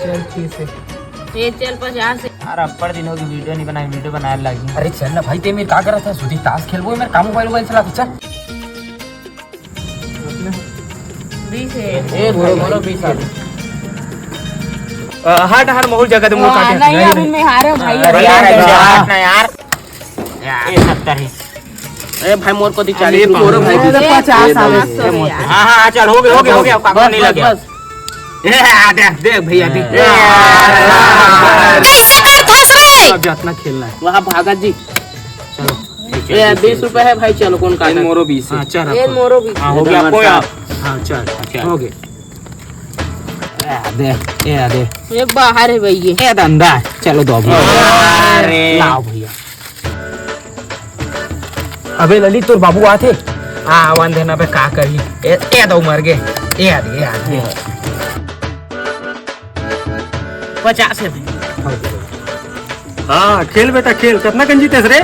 चल ठीक है। ये चल 50 से। यार अपर दिनों की वीडियो नहीं बनाई, वीडियो बनाने लगी। अरे चल ना भाई, ते मेरे का कर रहा था? सुधी ताश खेल वो मेरे काम मोबाइल चला था। चल 20 है। ए मोरो 20 आ हट हट मोहर जगह तो मुंह काटे। नहीं अभी मैं हारा भाई। अरे यार ऐसे हट ना यार। ये 70 है। ए भाई मोर को दी 40 मोरो भाई 50 हां हां चल हो गया काका नहीं लग गया। ए देख भैया देख। अब जितना खेलना है वहां भागा जी। चलो ये 20 रुपए है भाई। चलो कौन काटे? मोरो 20 है। चल ये मोरो भी। हां हो गया कोई। हां चल हो गया। दे दे ये बाहर है भाई। ये धंधा। चलो दो अरे लाओ भैया। अबे ललित तोर बाबू आते वन देना पे का करी। ए दो मर गए। ए आ 50 है। हाँ खेल बेटा खेल। कितना कन जीते रे?